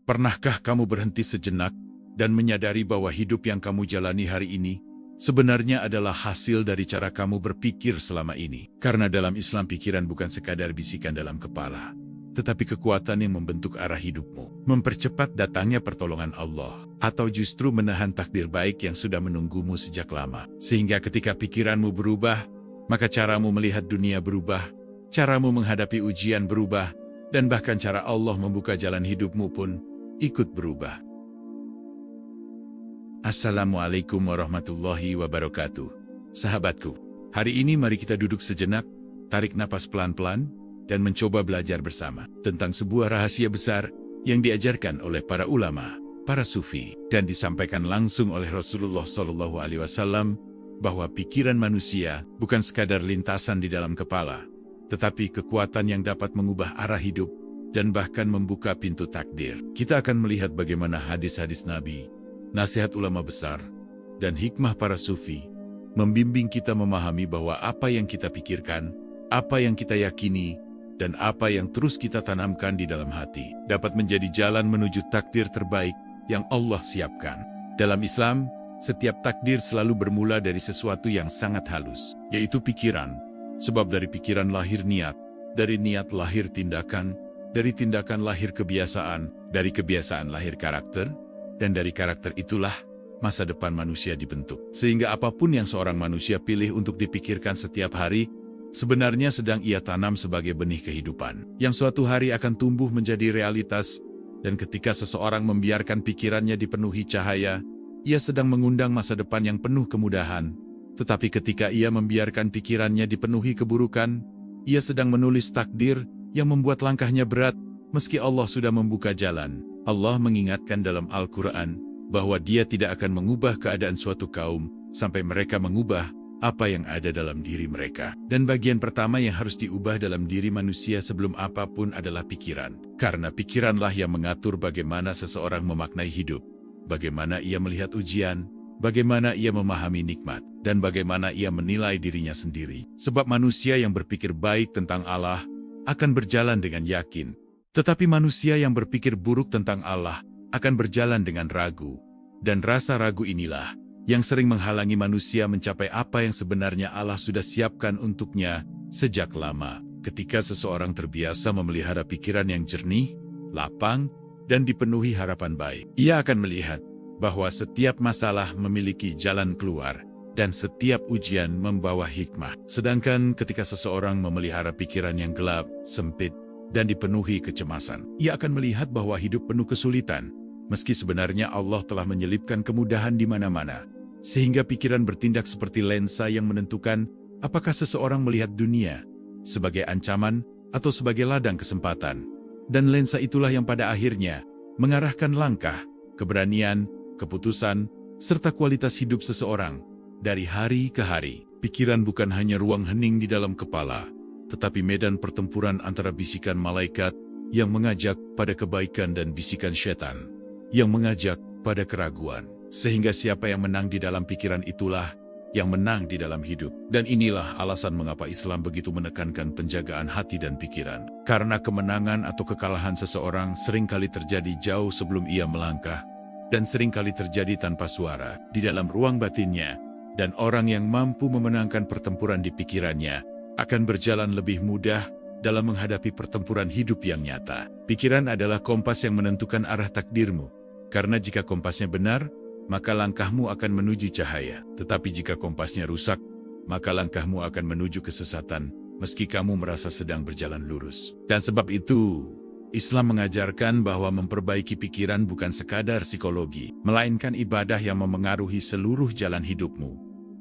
Pernahkah kamu berhenti sejenak dan menyadari bahwa hidup yang kamu jalani hari ini sebenarnya adalah hasil dari cara kamu berpikir selama ini? Karena dalam Islam pikiran bukan sekadar bisikan dalam kepala, tetapi kekuatan yang membentuk arah hidupmu, mempercepat datangnya pertolongan Allah, atau justru menahan takdir baik yang sudah menunggumu sejak lama. Sehingga ketika pikiranmu berubah, maka caramu melihat dunia berubah, caramu menghadapi ujian berubah, dan bahkan cara Allah membuka jalan hidupmu pun ikut berubah. Assalamualaikum warahmatullahi wabarakatuh. Sahabatku, hari ini mari kita duduk sejenak, tarik napas pelan-pelan, dan mencoba belajar bersama tentang sebuah rahasia besar yang diajarkan oleh para ulama, para sufi, dan disampaikan langsung oleh Rasulullah SAW, bahwa pikiran manusia bukan sekadar lintasan di dalam kepala, tetapi kekuatan yang dapat mengubah arah hidup dan bahkan membuka pintu takdir. Kita akan melihat bagaimana hadis-hadis Nabi, nasihat ulama besar, dan hikmah para sufi membimbing kita memahami bahwa apa yang kita pikirkan, apa yang kita yakini, dan apa yang terus kita tanamkan di dalam hati dapat menjadi jalan menuju takdir terbaik yang Allah siapkan. Dalam Islam, setiap takdir selalu bermula dari sesuatu yang sangat halus, yaitu pikiran. Sebab dari pikiran lahir niat, dari niat lahir tindakan, dari tindakan lahir kebiasaan, dari kebiasaan lahir karakter, dan dari karakter itulah masa depan manusia dibentuk. Sehingga apapun yang seorang manusia pilih untuk dipikirkan setiap hari, sebenarnya sedang ia tanam sebagai benih kehidupan, yang suatu hari akan tumbuh menjadi realitas. Dan ketika seseorang membiarkan pikirannya dipenuhi cahaya, ia sedang mengundang masa depan yang penuh kemudahan. Tetapi ketika ia membiarkan pikirannya dipenuhi keburukan, ia sedang menulis takdir yang membuat langkahnya berat, meski Allah sudah membuka jalan. Allah mengingatkan dalam Al-Quran bahwa Dia tidak akan mengubah keadaan suatu kaum sampai mereka mengubah apa yang ada dalam diri mereka. Dan bagian pertama yang harus diubah dalam diri manusia sebelum apapun adalah pikiran. Karena pikiranlah yang mengatur bagaimana seseorang memaknai hidup, bagaimana ia melihat ujian, bagaimana ia memahami nikmat, dan bagaimana ia menilai dirinya sendiri. Sebab manusia yang berpikir baik tentang Allah akan berjalan dengan yakin. Tetapi manusia yang berpikir buruk tentang Allah akan berjalan dengan ragu. Dan rasa ragu inilah yang sering menghalangi manusia mencapai apa yang sebenarnya Allah sudah siapkan untuknya sejak lama. Ketika seseorang terbiasa memelihara pikiran yang jernih, lapang, dan dipenuhi harapan baik, ia akan melihat bahwa setiap masalah memiliki jalan keluar, dan setiap ujian membawa hikmah. Sedangkan ketika seseorang memelihara pikiran yang gelap, sempit, dan dipenuhi kecemasan, ia akan melihat bahwa hidup penuh kesulitan, meski sebenarnya Allah telah menyelipkan kemudahan di mana-mana. Sehingga pikiran bertindak seperti lensa yang menentukan apakah seseorang melihat dunia sebagai ancaman atau sebagai ladang kesempatan. Dan lensa itulah yang pada akhirnya mengarahkan langkah, keberanian, keputusan, serta kualitas hidup seseorang dari hari ke hari. Pikiran bukan hanya ruang hening di dalam kepala, tetapi medan pertempuran antara bisikan malaikat yang mengajak pada kebaikan dan bisikan setan yang mengajak pada keraguan. Sehingga siapa yang menang di dalam pikiran itulah yang menang di dalam hidup. Dan inilah alasan mengapa Islam begitu menekankan penjagaan hati dan pikiran. Karena kemenangan atau kekalahan seseorang seringkali terjadi jauh sebelum ia melangkah, dan seringkali terjadi tanpa suara di dalam ruang batinnya. Dan orang yang mampu memenangkan pertempuran di pikirannya akan berjalan lebih mudah dalam menghadapi pertempuran hidup yang nyata. Pikiran adalah kompas yang menentukan arah takdirmu. Karena jika kompasnya benar, maka langkahmu akan menuju cahaya. Tetapi jika kompasnya rusak, maka langkahmu akan menuju kesesatan, meski kamu merasa sedang berjalan lurus. Dan sebab itu, Islam mengajarkan bahwa memperbaiki pikiran bukan sekadar psikologi, melainkan ibadah yang memengaruhi seluruh jalan hidupmu.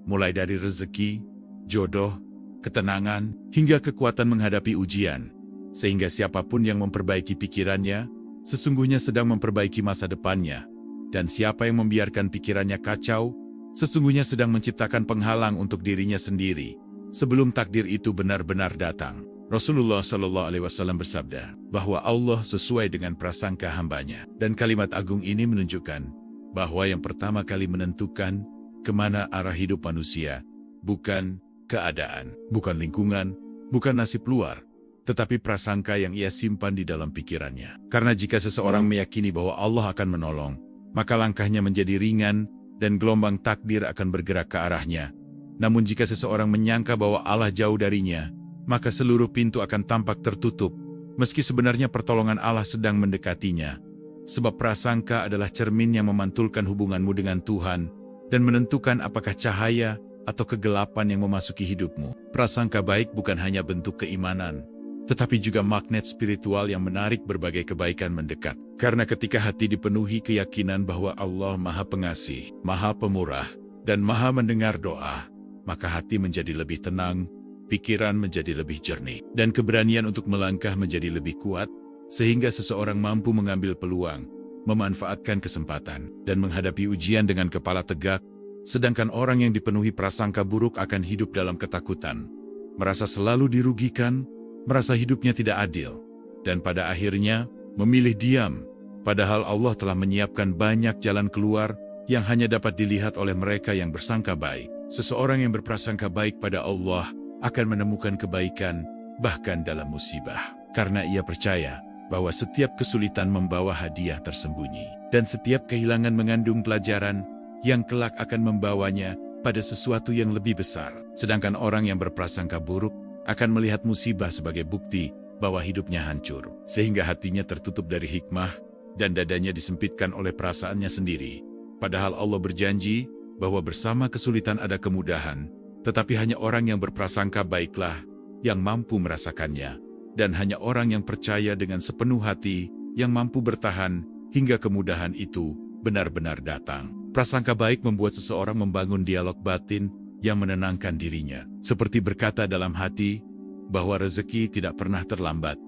Mulai dari rezeki, jodoh, ketenangan, hingga kekuatan menghadapi ujian. Sehingga siapapun yang memperbaiki pikirannya, sesungguhnya sedang memperbaiki masa depannya. Dan siapa yang membiarkan pikirannya kacau, sesungguhnya sedang menciptakan penghalang untuk dirinya sendiri, sebelum takdir itu benar-benar datang. Rasulullah SAW bersabda bahwa Allah sesuai dengan prasangka hambanya. Dan kalimat agung ini menunjukkan bahwa yang pertama kali menentukan kemana arah hidup manusia bukan keadaan, bukan lingkungan, bukan nasib luar, tetapi prasangka yang ia simpan di dalam pikirannya. Karena jika seseorang meyakini bahwa Allah akan menolong, maka langkahnya menjadi ringan dan gelombang takdir akan bergerak ke arahnya. Namun jika seseorang menyangka bahwa Allah jauh darinya, maka seluruh pintu akan tampak tertutup, meski sebenarnya pertolongan Allah sedang mendekatinya. Sebab prasangka adalah cermin yang memantulkan hubunganmu dengan Tuhan dan menentukan apakah cahaya atau kegelapan yang memasuki hidupmu. Prasangka baik bukan hanya bentuk keimanan, tetapi juga magnet spiritual yang menarik berbagai kebaikan mendekat. Karena ketika hati dipenuhi keyakinan bahwa Allah Maha Pengasih, Maha Pemurah, dan Maha Mendengar doa, maka hati menjadi lebih tenang, pikiran menjadi lebih jernih, dan keberanian untuk melangkah menjadi lebih kuat, sehingga seseorang mampu mengambil peluang, memanfaatkan kesempatan, dan menghadapi ujian dengan kepala tegak. Sedangkan orang yang dipenuhi prasangka buruk akan hidup dalam ketakutan, merasa selalu dirugikan, merasa hidupnya tidak adil, dan pada akhirnya memilih diam, padahal Allah telah menyiapkan banyak jalan keluar yang hanya dapat dilihat oleh mereka yang bersangka baik. Seseorang yang berprasangka baik pada Allah akan menemukan kebaikan bahkan dalam musibah, karena ia percaya bahwa setiap kesulitan membawa hadiah tersembunyi, dan setiap kehilangan mengandung pelajaran yang kelak akan membawanya pada sesuatu yang lebih besar. Sedangkan orang yang berprasangka buruk akan melihat musibah sebagai bukti bahwa hidupnya hancur, sehingga hatinya tertutup dari hikmah dan dadanya disempitkan oleh perasaannya sendiri. Padahal Allah berjanji bahwa bersama kesulitan ada kemudahan, tetapi hanya orang yang berprasangka baiklah yang mampu merasakannya, dan hanya orang yang percaya dengan sepenuh hati yang mampu bertahan hingga kemudahan itu benar-benar datang. Prasangka baik membuat seseorang membangun dialog batin yang menenangkan dirinya, seperti berkata dalam hati bahwa rezeki tidak pernah terlambat,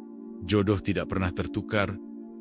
jodoh tidak pernah tertukar,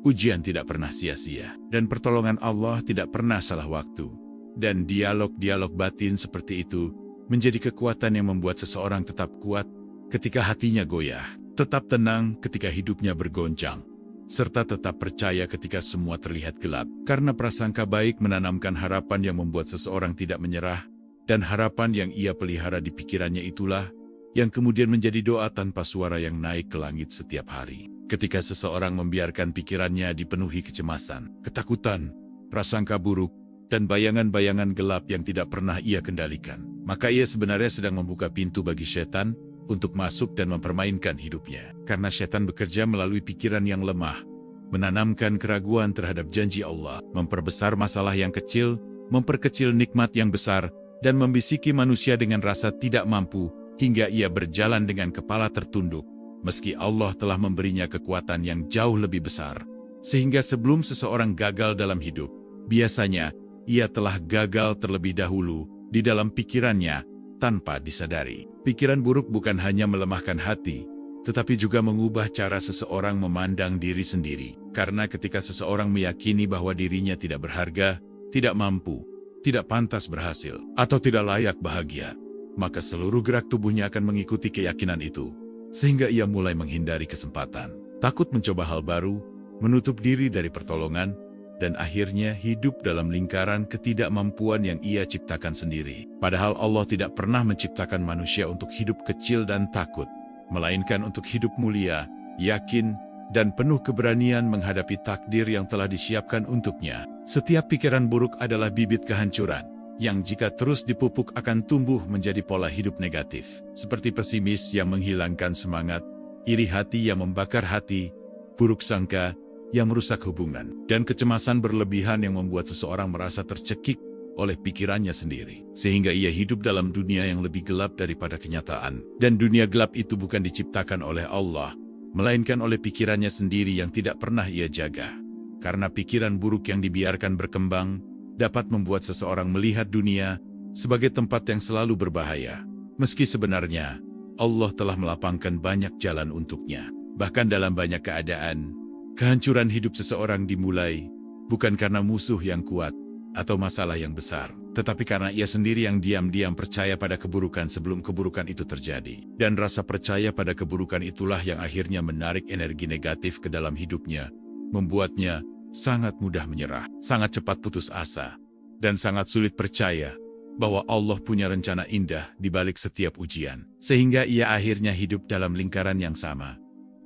ujian tidak pernah sia-sia, dan pertolongan Allah tidak pernah salah waktu. Dan dialog-dialog batin seperti itu menjadi kekuatan yang membuat seseorang tetap kuat ketika hatinya goyah, tetap tenang ketika hidupnya bergoncang, serta tetap percaya ketika semua terlihat gelap. Karena prasangka baik menanamkan harapan yang membuat seseorang tidak menyerah, dan harapan yang ia pelihara di pikirannya itulah yang kemudian menjadi doa tanpa suara yang naik ke langit setiap hari. Ketika seseorang membiarkan pikirannya dipenuhi kecemasan, ketakutan, prasangka buruk, dan bayangan-bayangan gelap yang tidak pernah ia kendalikan, maka ia sebenarnya sedang membuka pintu bagi setan untuk masuk dan mempermainkan hidupnya. Karena setan bekerja melalui pikiran yang lemah, menanamkan keraguan terhadap janji Allah, memperbesar masalah yang kecil, memperkecil nikmat yang besar, dan membisiki manusia dengan rasa tidak mampu, hingga ia berjalan dengan kepala tertunduk, meski Allah telah memberinya kekuatan yang jauh lebih besar. Sehingga sebelum seseorang gagal dalam hidup, biasanya ia telah gagal terlebih dahulu di dalam pikirannya tanpa disadari. Pikiran buruk bukan hanya melemahkan hati, tetapi juga mengubah cara seseorang memandang diri sendiri. Karena ketika seseorang meyakini bahwa dirinya tidak berharga, tidak mampu, tidak pantas berhasil, atau tidak layak bahagia, maka seluruh gerak tubuhnya akan mengikuti keyakinan itu, sehingga ia mulai menghindari kesempatan, takut mencoba hal baru, menutup diri dari pertolongan, dan akhirnya hidup dalam lingkaran ketidakmampuan yang ia ciptakan sendiri. Padahal Allah tidak pernah menciptakan manusia untuk hidup kecil dan takut, melainkan untuk hidup mulia, yakin, dan penuh keberanian menghadapi takdir yang telah disiapkan untuknya. Setiap pikiran buruk adalah bibit kehancuran, yang jika terus dipupuk akan tumbuh menjadi pola hidup negatif, seperti pesimis yang menghilangkan semangat, iri hati yang membakar hati, buruk sangka yang merusak hubungan, dan kecemasan berlebihan yang membuat seseorang merasa tercekik oleh pikirannya sendiri, sehingga ia hidup dalam dunia yang lebih gelap daripada kenyataan. Dan dunia gelap itu bukan diciptakan oleh Allah, melainkan oleh pikirannya sendiri yang tidak pernah ia jaga. Karena pikiran buruk yang dibiarkan berkembang dapat membuat seseorang melihat dunia sebagai tempat yang selalu berbahaya, meski sebenarnya Allah telah melapangkan banyak jalan untuknya. Bahkan dalam banyak keadaan, kehancuran hidup seseorang dimulai bukan karena musuh yang kuat atau masalah yang besar, tetapi karena ia sendiri yang diam-diam percaya pada keburukan sebelum keburukan itu terjadi. Dan rasa percaya pada keburukan itulah yang akhirnya menarik energi negatif ke dalam hidupnya, membuatnya sangat mudah menyerah, sangat cepat putus asa, dan sangat sulit percaya bahwa Allah punya rencana indah di balik setiap ujian. Sehingga ia akhirnya hidup dalam lingkaran yang sama,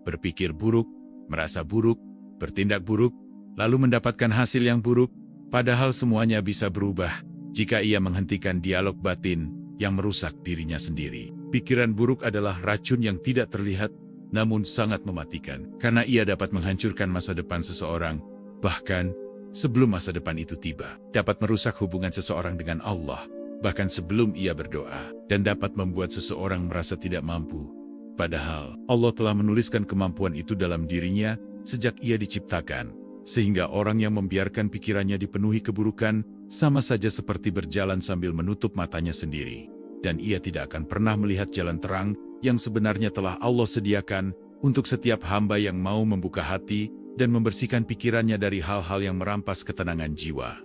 berpikir buruk, merasa buruk, bertindak buruk, lalu mendapatkan hasil yang buruk, padahal semuanya bisa berubah jika ia menghentikan dialog batin yang merusak dirinya sendiri. Pikiran buruk adalah racun yang tidak terlihat, namun sangat mematikan, karena ia dapat menghancurkan masa depan seseorang, bahkan sebelum masa depan itu tiba, dapat merusak hubungan seseorang dengan Allah, bahkan sebelum ia berdoa, dan dapat membuat seseorang merasa tidak mampu. Padahal Allah telah menuliskan kemampuan itu dalam dirinya sejak ia diciptakan, sehingga orang yang membiarkan pikirannya dipenuhi keburukan sama saja seperti berjalan sambil menutup matanya sendiri, dan ia tidak akan pernah melihat jalan terang yang sebenarnya telah Allah sediakan untuk setiap hamba yang mau membuka hati dan membersihkan pikirannya dari hal-hal yang merampas ketenangan jiwa.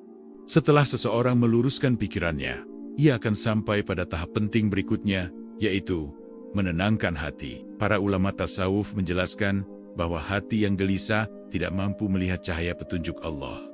Setelah seseorang meluruskan pikirannya, ia akan sampai pada tahap penting berikutnya, yaitu menenangkan hati. Para ulama tasawuf menjelaskan bahwa hati yang gelisah tidak mampu melihat cahaya petunjuk Allah.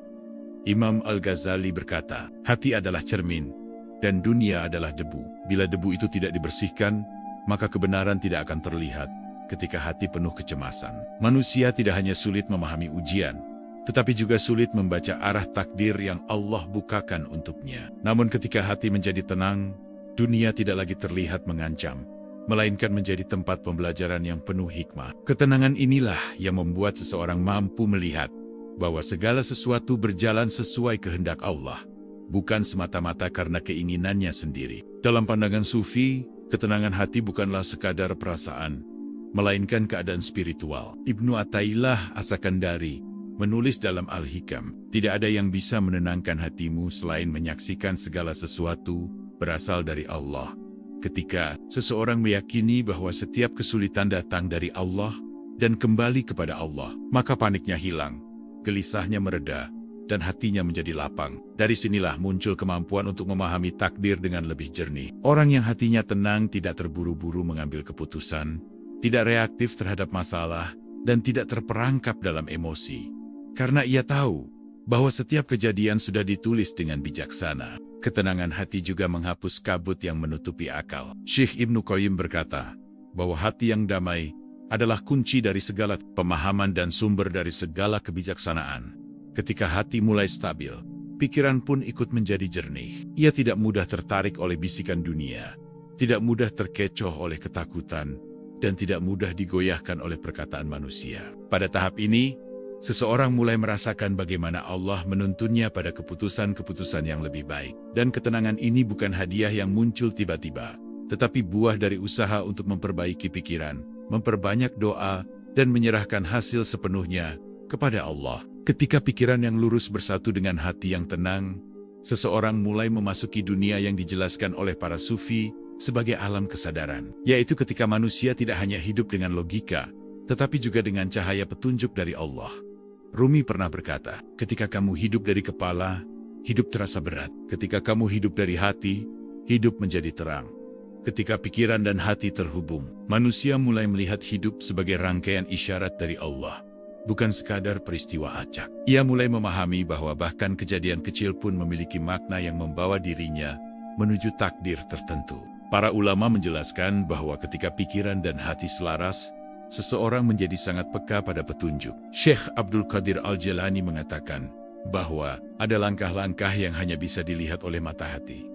Imam Al-Ghazali berkata, hati adalah cermin, dan dunia adalah debu. Bila debu itu tidak dibersihkan, maka kebenaran tidak akan terlihat. Ketika hati penuh kecemasan, manusia tidak hanya sulit memahami ujian, tetapi juga sulit membaca arah takdir yang Allah bukakan untuknya. Namun ketika hati menjadi tenang, dunia tidak lagi terlihat mengancam, melainkan menjadi tempat pembelajaran yang penuh hikmah. Ketenangan inilah yang membuat seseorang mampu melihat bahwa segala sesuatu berjalan sesuai kehendak Allah, bukan semata-mata karena keinginannya sendiri. Dalam pandangan Sufi, ketenangan hati bukanlah sekadar perasaan, melainkan keadaan spiritual. Ibnu Athaillah As-Sakandari menulis dalam Al-Hikam, tidak ada yang bisa menenangkan hatimu selain menyaksikan segala sesuatu berasal dari Allah. Ketika seseorang meyakini bahwa setiap kesulitan datang dari Allah dan kembali kepada Allah, maka paniknya hilang, gelisahnya mereda, dan hatinya menjadi lapang. Dari sinilah muncul kemampuan untuk memahami takdir dengan lebih jernih. Orang yang hatinya tenang tidak terburu-buru mengambil keputusan, tidak reaktif terhadap masalah, dan tidak terperangkap dalam emosi. Karena ia tahu bahwa setiap kejadian sudah ditulis dengan bijaksana. Ketenangan hati juga menghapus kabut yang menutupi akal. Syekh Ibnu Qayyim berkata bahwa hati yang damai adalah kunci dari segala pemahaman dan sumber dari segala kebijaksanaan. Ketika hati mulai stabil, pikiran pun ikut menjadi jernih. Ia tidak mudah tertarik oleh bisikan dunia, tidak mudah terkecoh oleh ketakutan, dan tidak mudah digoyahkan oleh perkataan manusia. Pada tahap ini, seseorang mulai merasakan bagaimana Allah menuntunnya pada keputusan-keputusan yang lebih baik. Dan ketenangan ini bukan hadiah yang muncul tiba-tiba, tetapi buah dari usaha untuk memperbaiki pikiran, memperbanyak doa, dan menyerahkan hasil sepenuhnya kepada Allah. Ketika pikiran yang lurus bersatu dengan hati yang tenang, seseorang mulai memasuki dunia yang dijelaskan oleh para sufi sebagai alam kesadaran, yaitu ketika manusia tidak hanya hidup dengan logika, tetapi juga dengan cahaya petunjuk dari Allah. Rumi pernah berkata, ketika kamu hidup dari kepala, hidup terasa berat. Ketika kamu hidup dari hati, hidup menjadi terang. Ketika pikiran dan hati terhubung, manusia mulai melihat hidup sebagai rangkaian isyarat dari Allah, bukan sekadar peristiwa acak. Ia mulai memahami bahwa bahkan kejadian kecil pun memiliki makna yang membawa dirinya menuju takdir tertentu. Para ulama menjelaskan bahwa ketika pikiran dan hati selaras, seseorang menjadi sangat peka pada petunjuk. Syekh Abdul Qadir Al-Jilani mengatakan bahwa ada langkah-langkah yang hanya bisa dilihat oleh mata hati.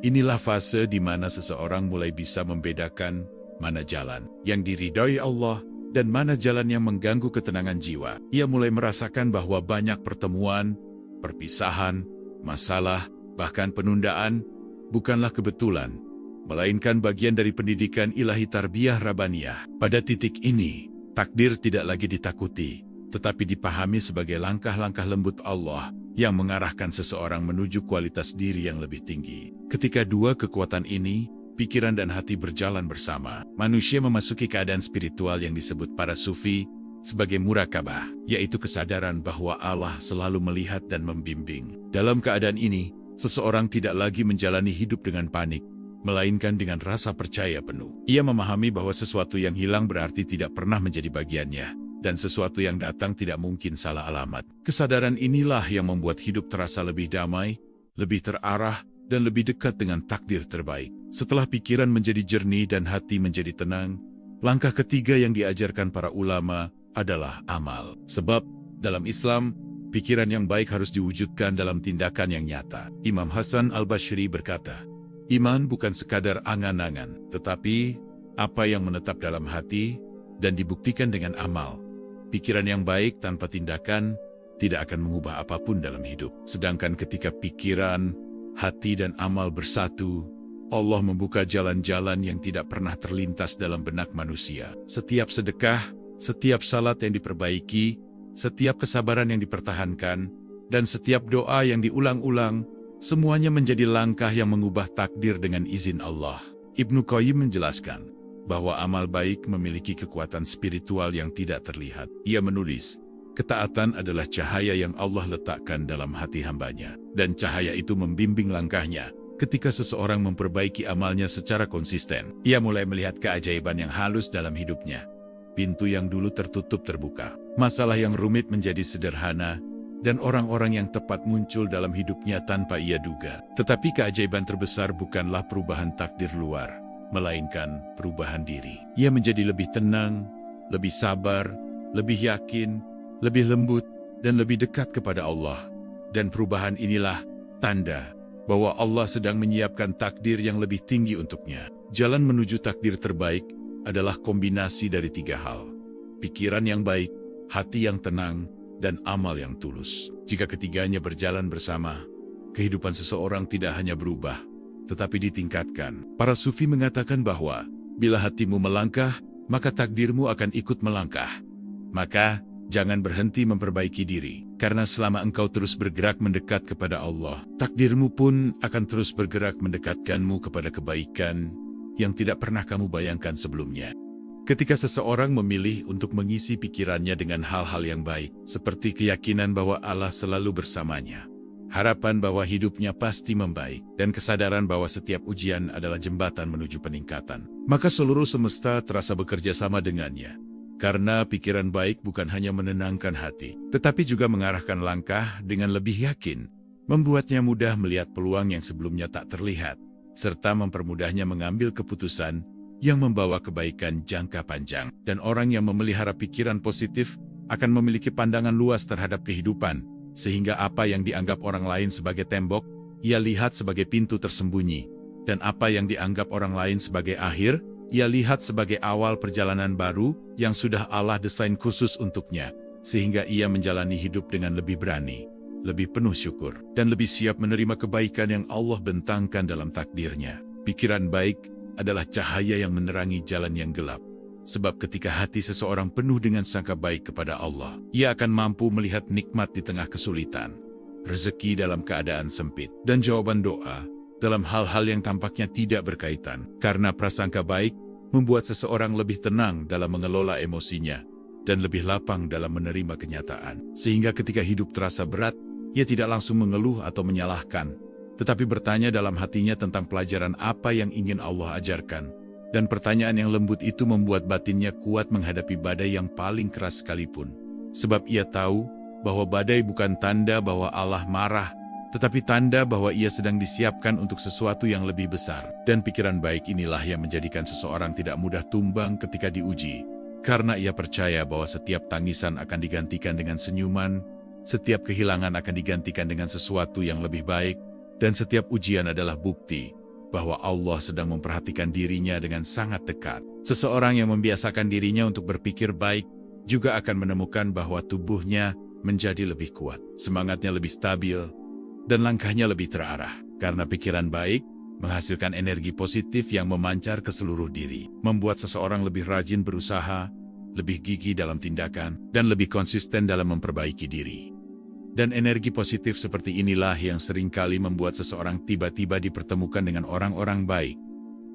Inilah fase di mana seseorang mulai bisa membedakan mana jalan yang diridhoi Allah dan mana jalan yang mengganggu ketenangan jiwa. Ia mulai merasakan bahwa banyak pertemuan, perpisahan, masalah, bahkan penundaan bukanlah kebetulan, melainkan bagian dari pendidikan ilahi tarbiyah Rabbaniyah. Pada titik ini, takdir tidak lagi ditakuti, tetapi dipahami sebagai langkah-langkah lembut Allah yang mengarahkan seseorang menuju kualitas diri yang lebih tinggi. Ketika dua kekuatan ini, pikiran dan hati berjalan bersama, manusia memasuki keadaan spiritual yang disebut para sufi sebagai murakabah, yaitu kesadaran bahwa Allah selalu melihat dan membimbing. Dalam keadaan ini, seseorang tidak lagi menjalani hidup dengan panik, melainkan dengan rasa percaya penuh. Ia memahami bahwa sesuatu yang hilang berarti tidak pernah menjadi bagiannya, dan sesuatu yang datang tidak mungkin salah alamat. Kesadaran inilah yang membuat hidup terasa lebih damai, lebih terarah, dan lebih dekat dengan takdir terbaik. Setelah pikiran menjadi jernih dan hati menjadi tenang, Langkah ketiga yang diajarkan para ulama adalah amal. Sebab dalam Islam, pikiran yang baik harus diwujudkan dalam tindakan yang nyata. Imam Hasan al-Basri berkata, iman bukan sekadar angan-angan, tetapi apa yang menetap dalam hati dan dibuktikan dengan amal. Pikiran yang baik tanpa tindakan tidak akan mengubah apapun dalam hidup. Sedangkan ketika pikiran, hati dan amal bersatu, Allah membuka jalan-jalan yang tidak pernah terlintas dalam benak manusia. Setiap sedekah, setiap salat yang diperbaiki, setiap kesabaran yang dipertahankan, dan setiap doa yang diulang-ulang, semuanya menjadi langkah yang mengubah takdir dengan izin Allah. Ibnu Qayyim menjelaskan bahwa amal baik memiliki kekuatan spiritual yang tidak terlihat. Ia menulis, ketaatan adalah cahaya yang Allah letakkan dalam hati hambanya, dan cahaya itu membimbing langkahnya. Ketika seseorang memperbaiki amalnya secara konsisten, ia mulai melihat keajaiban yang halus dalam hidupnya. Pintu yang dulu tertutup terbuka, masalah yang rumit menjadi sederhana, dan orang-orang yang tepat muncul dalam hidupnya tanpa ia duga. Tetapi keajaiban terbesar bukanlah perubahan takdir luar, melainkan perubahan diri. Ia menjadi lebih tenang, lebih sabar, lebih yakin, lebih lembut, dan lebih dekat kepada Allah. Dan perubahan inilah tanda bahwa Allah sedang menyiapkan takdir yang lebih tinggi untuknya. Jalan menuju takdir terbaik adalah kombinasi dari tiga hal: pikiran yang baik, hati yang tenang, dan amal yang tulus. Jika ketiganya berjalan bersama, kehidupan seseorang tidak hanya berubah, tetapi ditingkatkan. Para sufi mengatakan bahwa, bila hatimu melangkah, maka takdirmu akan ikut melangkah. Maka, jangan berhenti memperbaiki diri, karena selama engkau terus bergerak mendekat kepada Allah, takdirmu pun akan terus bergerak mendekatkanmu kepada kebaikan yang tidak pernah kamu bayangkan sebelumnya. Ketika seseorang memilih untuk mengisi pikirannya dengan hal-hal yang baik, seperti keyakinan bahwa Allah selalu bersamanya, harapan bahwa hidupnya pasti membaik, dan kesadaran bahwa setiap ujian adalah jembatan menuju peningkatan, maka seluruh semesta terasa bekerja sama dengannya. Karena pikiran baik bukan hanya menenangkan hati, tetapi juga mengarahkan langkah dengan lebih yakin, membuatnya mudah melihat peluang yang sebelumnya tak terlihat, serta mempermudahnya mengambil keputusan yang membawa kebaikan jangka panjang. Dan orang yang memelihara pikiran positif akan memiliki pandangan luas terhadap kehidupan, sehingga apa yang dianggap orang lain sebagai tembok, ia lihat sebagai pintu tersembunyi, dan apa yang dianggap orang lain sebagai akhir, ia lihat sebagai awal perjalanan baru yang sudah Allah desain khusus untuknya, sehingga ia menjalani hidup dengan lebih berani, lebih penuh syukur, dan lebih siap menerima kebaikan yang Allah bentangkan dalam takdirnya. Pikiran baik adalah cahaya yang menerangi jalan yang gelap, sebab ketika hati seseorang penuh dengan sangka baik kepada Allah, ia akan mampu melihat nikmat di tengah kesulitan, rezeki dalam keadaan sempit, dan jawaban doa dalam hal-hal yang tampaknya tidak berkaitan. Karena prasangka baik membuat seseorang lebih tenang dalam mengelola emosinya dan lebih lapang dalam menerima kenyataan. Sehingga ketika hidup terasa berat, ia tidak langsung mengeluh atau menyalahkan, tetapi bertanya dalam hatinya tentang pelajaran apa yang ingin Allah ajarkan. Dan pertanyaan yang lembut itu membuat batinnya kuat menghadapi badai yang paling keras sekalipun. Sebab ia tahu bahwa badai bukan tanda bahwa Allah marah, tetapi tanda bahwa ia sedang disiapkan untuk sesuatu yang lebih besar. Dan pikiran baik inilah yang menjadikan seseorang tidak mudah tumbang ketika diuji. Karena ia percaya bahwa setiap tangisan akan digantikan dengan senyuman, setiap kehilangan akan digantikan dengan sesuatu yang lebih baik, dan setiap ujian adalah bukti bahwa Allah sedang memperhatikan dirinya dengan sangat dekat. Seseorang yang membiasakan dirinya untuk berpikir baik juga akan menemukan bahwa tubuhnya menjadi lebih kuat, semangatnya lebih stabil, dan langkahnya lebih terarah. Karena pikiran baik menghasilkan energi positif yang memancar ke seluruh diri, membuat seseorang lebih rajin berusaha, lebih gigih dalam tindakan, dan lebih konsisten dalam memperbaiki diri. Dan energi positif seperti inilah yang seringkali membuat seseorang tiba-tiba dipertemukan dengan orang-orang baik,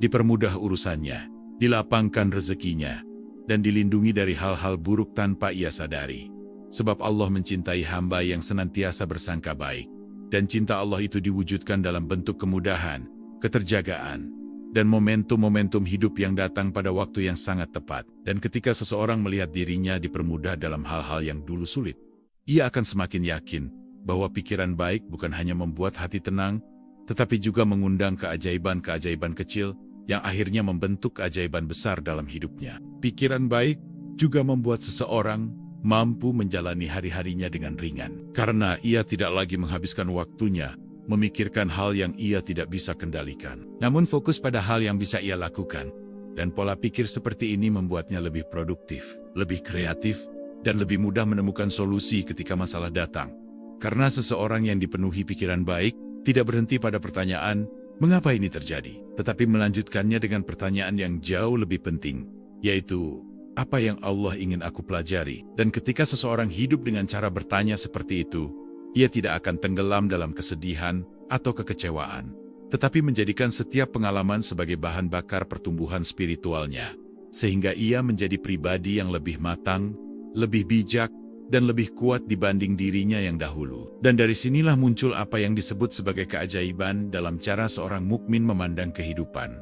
dipermudah urusannya, dilapangkan rezekinya, dan dilindungi dari hal-hal buruk tanpa ia sadari. Sebab Allah mencintai hamba yang senantiasa bersangka baik. Dan cinta Allah itu diwujudkan dalam bentuk kemudahan, keterjagaan, dan momentum-momentum hidup yang datang pada waktu yang sangat tepat. Dan ketika seseorang melihat dirinya dipermudah dalam hal-hal yang dulu sulit, ia akan semakin yakin bahwa pikiran baik bukan hanya membuat hati tenang, tetapi juga mengundang keajaiban-keajaiban kecil yang akhirnya membentuk keajaiban besar dalam hidupnya. Pikiran baik juga membuat seseorang mampu menjalani hari-harinya dengan ringan, karena ia tidak lagi menghabiskan waktunya memikirkan hal yang ia tidak bisa kendalikan, namun fokus pada hal yang bisa ia lakukan. Dan pola pikir seperti ini membuatnya lebih produktif, lebih kreatif, dan lebih mudah menemukan solusi ketika masalah datang. Karena seseorang yang dipenuhi pikiran baik tidak berhenti pada pertanyaan, mengapa ini terjadi? Tetapi melanjutkannya dengan pertanyaan yang jauh lebih penting, yaitu, apa yang Allah ingin aku pelajari? Dan ketika seseorang hidup dengan cara bertanya seperti itu, ia tidak akan tenggelam dalam kesedihan atau kekecewaan, tetapi menjadikan setiap pengalaman sebagai bahan bakar pertumbuhan spiritualnya, sehingga ia menjadi pribadi yang lebih matang, lebih bijak, dan lebih kuat dibanding dirinya yang dahulu. Dan dari sinilah muncul apa yang disebut sebagai keajaiban dalam cara seorang mukmin memandang kehidupan.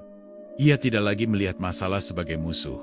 Ia tidak lagi melihat masalah sebagai musuh,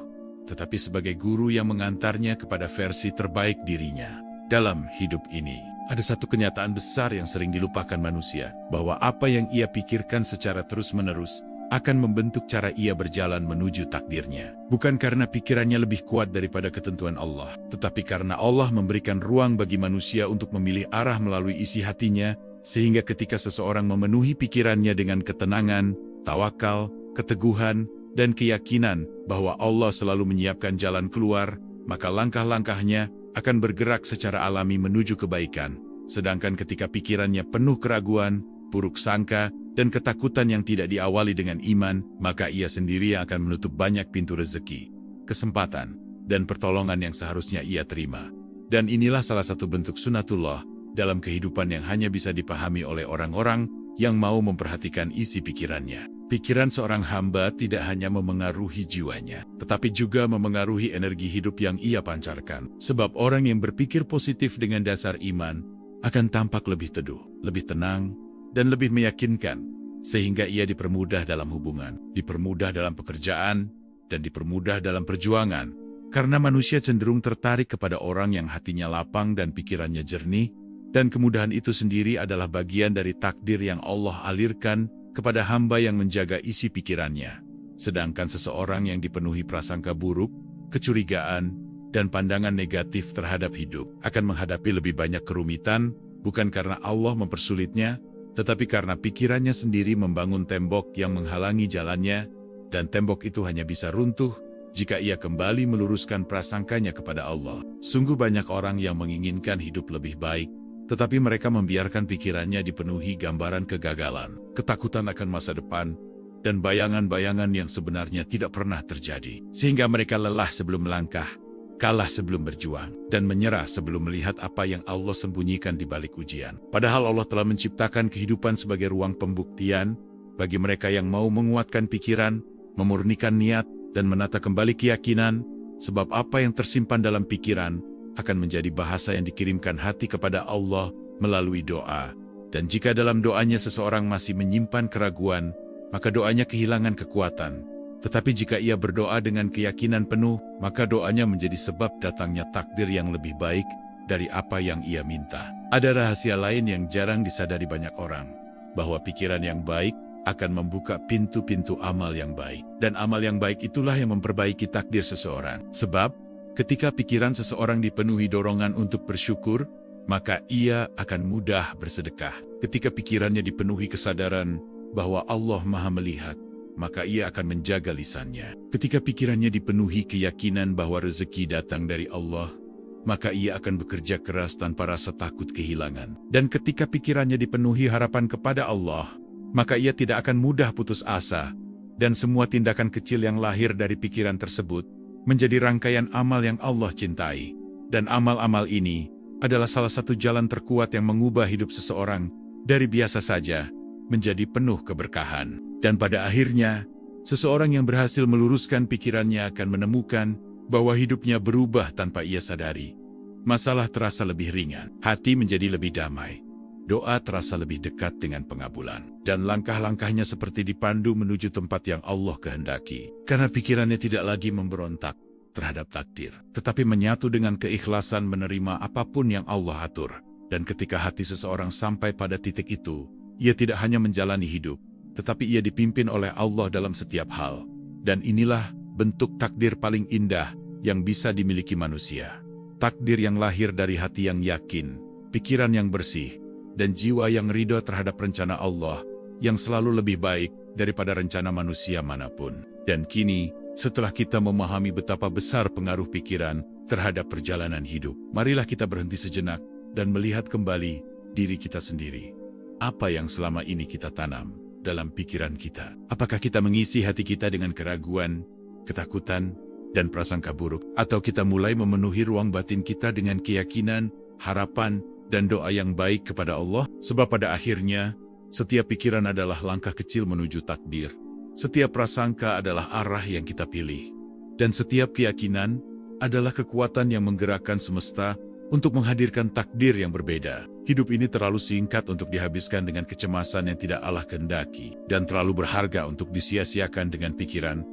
tetapi sebagai guru yang mengantarnya kepada versi terbaik dirinya. Dalam hidup ini, ada satu kenyataan besar yang sering dilupakan manusia, bahwa apa yang ia pikirkan secara terus-menerus akan membentuk cara ia berjalan menuju takdirnya. Bukan karena pikirannya lebih kuat daripada ketentuan Allah, tetapi karena Allah memberikan ruang bagi manusia untuk memilih arah melalui isi hatinya, sehingga ketika seseorang memenuhi pikirannya dengan ketenangan, tawakal, keteguhan, dan keyakinan bahwa Allah selalu menyiapkan jalan keluar, maka langkah-langkahnya akan bergerak secara alami menuju kebaikan. Sedangkan ketika pikirannya penuh keraguan, buruk sangka, dan ketakutan yang tidak diawali dengan iman, maka ia sendiri yang akan menutup banyak pintu rezeki, kesempatan, dan pertolongan yang seharusnya ia terima. Dan inilah salah satu bentuk sunatullah dalam kehidupan yang hanya bisa dipahami oleh orang-orang yang mau memperhatikan isi pikirannya. Pikiran seorang hamba tidak hanya memengaruhi jiwanya, tetapi juga memengaruhi energi hidup yang ia pancarkan. Sebab orang yang berpikir positif dengan dasar iman akan tampak lebih teduh, lebih tenang, dan lebih meyakinkan, sehingga ia dipermudah dalam hubungan, dipermudah dalam pekerjaan, dan dipermudah dalam perjuangan. Karena manusia cenderung tertarik kepada orang yang hatinya lapang dan pikirannya jernih, dan kemudahan itu sendiri adalah bagian dari takdir yang Allah alirkan kepada hamba yang menjaga isi pikirannya. Sedangkan seseorang yang dipenuhi prasangka buruk, kecurigaan, dan pandangan negatif terhadap hidup akan menghadapi lebih banyak kerumitan, bukan karena Allah mempersulitnya, tetapi karena pikirannya sendiri membangun tembok yang menghalangi jalannya, dan tembok itu hanya bisa runtuh jika ia kembali meluruskan prasangkanya kepada Allah. Sungguh banyak orang yang menginginkan hidup lebih baik, tetapi mereka membiarkan pikirannya dipenuhi gambaran kegagalan, ketakutan akan masa depan, dan bayangan-bayangan yang sebenarnya tidak pernah terjadi. Sehingga mereka lelah sebelum melangkah, kalah sebelum berjuang, dan menyerah sebelum melihat apa yang Allah sembunyikan di balik ujian. Padahal Allah telah menciptakan kehidupan sebagai ruang pembuktian bagi mereka yang mau menguatkan pikiran, memurnikan niat, dan menata kembali keyakinan, sebab apa yang tersimpan dalam pikiran akan menjadi bahasa yang dikirimkan hati kepada Allah melalui doa. Dan jika dalam doanya seseorang masih menyimpan keraguan, maka doanya kehilangan kekuatan. Tetapi jika ia berdoa dengan keyakinan penuh, maka doanya menjadi sebab datangnya takdir yang lebih baik dari apa yang ia minta. Ada rahasia lain yang jarang disadari banyak orang, bahwa pikiran yang baik akan membuka pintu-pintu amal yang baik. Dan amal yang baik itulah yang memperbaiki takdir seseorang. Sebab, ketika pikiran seseorang dipenuhi dorongan untuk bersyukur, maka ia akan mudah bersedekah. Ketika pikirannya dipenuhi kesadaran bahwa Allah Maha Melihat, maka ia akan menjaga lisannya. Ketika pikirannya dipenuhi keyakinan bahwa rezeki datang dari Allah, maka ia akan bekerja keras tanpa rasa takut kehilangan. Dan ketika pikirannya dipenuhi harapan kepada Allah, maka ia tidak akan mudah putus asa, dan semua tindakan kecil yang lahir dari pikiran tersebut menjadi rangkaian amal yang Allah cintai. Dan amal-amal ini adalah salah satu jalan terkuat yang mengubah hidup seseorang dari biasa saja menjadi penuh keberkahan. Dan pada akhirnya, seseorang yang berhasil meluruskan pikirannya akan menemukan bahwa hidupnya berubah tanpa ia sadari. Masalah terasa lebih ringan, hati menjadi lebih damai, doa terasa lebih dekat dengan pengabulan, dan langkah-langkahnya seperti dipandu menuju tempat yang Allah kehendaki. Karena pikirannya tidak lagi memberontak terhadap takdir, tetapi menyatu dengan keikhlasan menerima apapun yang Allah atur. Dan ketika hati seseorang sampai pada titik itu, ia tidak hanya menjalani hidup, tetapi ia dipimpin oleh Allah dalam setiap hal. Dan inilah bentuk takdir paling indah yang bisa dimiliki manusia. Takdir yang lahir dari hati yang yakin, pikiran yang bersih, dan jiwa yang ridho terhadap rencana Allah yang selalu lebih baik daripada rencana manusia manapun. Dan kini, setelah kita memahami betapa besar pengaruh pikiran terhadap perjalanan hidup, marilah kita berhenti sejenak dan melihat kembali diri kita sendiri. Apa yang selama ini kita tanam dalam pikiran kita? Apakah kita mengisi hati kita dengan keraguan, ketakutan, dan prasangka buruk? Atau kita mulai memenuhi ruang batin kita dengan keyakinan, harapan, dan doa yang baik kepada Allah? Sebab pada akhirnya, setiap pikiran adalah langkah kecil menuju takdir. Setiap prasangka adalah arah yang kita pilih. Dan setiap keyakinan adalah kekuatan yang menggerakkan semesta untuk menghadirkan takdir yang berbeda. Hidup ini terlalu singkat untuk dihabiskan dengan kecemasan yang tidak Allah kehendaki, dan terlalu berharga untuk disia-siakan dengan pikiran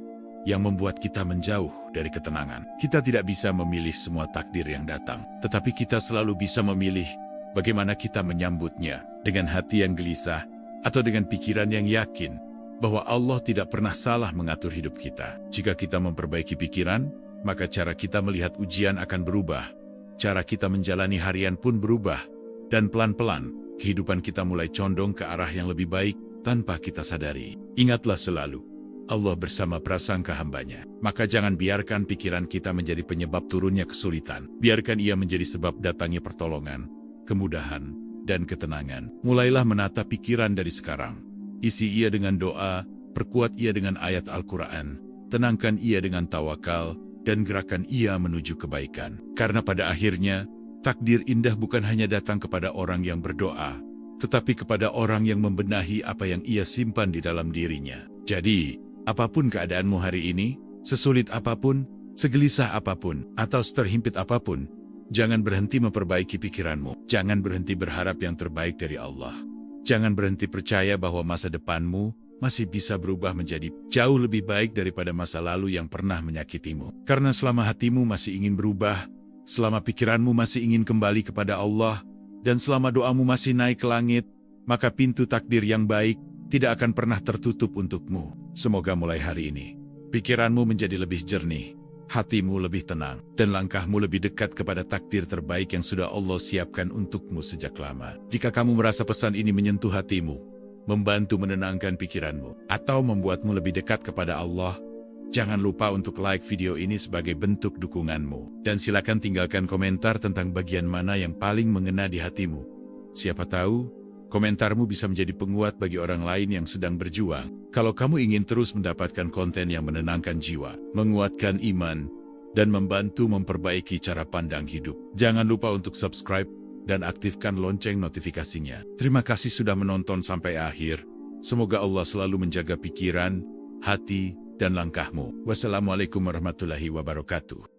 yang membuat kita menjauh dari ketenangan. Kita tidak bisa memilih semua takdir yang datang, tetapi kita selalu bisa memilih bagaimana kita menyambutnya, dengan hati yang gelisah atau dengan pikiran yang yakin bahwa Allah tidak pernah salah mengatur hidup kita. Jika kita memperbaiki pikiran, maka cara kita melihat ujian akan berubah. Cara kita menjalani harian pun berubah. Dan pelan-pelan, kehidupan kita mulai condong ke arah yang lebih baik tanpa kita sadari. Ingatlah selalu, Allah bersama prasangka hambanya. Maka jangan biarkan pikiran kita menjadi penyebab turunnya kesulitan. Biarkan ia menjadi sebab datangnya pertolongan, kemudahan, dan ketenangan. Mulailah menata pikiran dari sekarang. Isi ia dengan doa, perkuat ia dengan ayat Al-Quran, tenangkan ia dengan tawakal, dan gerakan ia menuju kebaikan. Karena pada akhirnya, takdir indah bukan hanya datang kepada orang yang berdoa, tetapi kepada orang yang membenahi apa yang ia simpan di dalam dirinya. Jadi, apapun keadaanmu hari ini, sesulit apapun, segelisah apapun, atau seterhimpit apapun, jangan berhenti memperbaiki pikiranmu. Jangan berhenti berharap yang terbaik dari Allah. Jangan berhenti percaya bahwa masa depanmu masih bisa berubah menjadi jauh lebih baik daripada masa lalu yang pernah menyakitimu. Karena selama hatimu masih ingin berubah, selama pikiranmu masih ingin kembali kepada Allah, dan selama doamu masih naik ke langit, maka pintu takdir yang baik tidak akan pernah tertutup untukmu. Semoga mulai hari ini, pikiranmu menjadi lebih jernih, hatimu lebih tenang, dan langkahmu lebih dekat kepada takdir terbaik yang sudah Allah siapkan untukmu sejak lama. Jika kamu merasa pesan ini menyentuh hatimu, membantu menenangkan pikiranmu, atau membuatmu lebih dekat kepada Allah, jangan lupa untuk like video ini sebagai bentuk dukunganmu. Dan silakan tinggalkan komentar tentang bagian mana yang paling mengena di hatimu. Siapa tahu, komentarmu bisa menjadi penguat bagi orang lain yang sedang berjuang. Kalau kamu ingin terus mendapatkan konten yang menenangkan jiwa, menguatkan iman, dan membantu memperbaiki cara pandang hidup, jangan lupa untuk subscribe dan aktifkan lonceng notifikasinya. Terima kasih sudah menonton sampai akhir. Semoga Allah selalu menjaga pikiran, hati, dan langkahmu. Wassalamualaikum warahmatullahi wabarakatuh.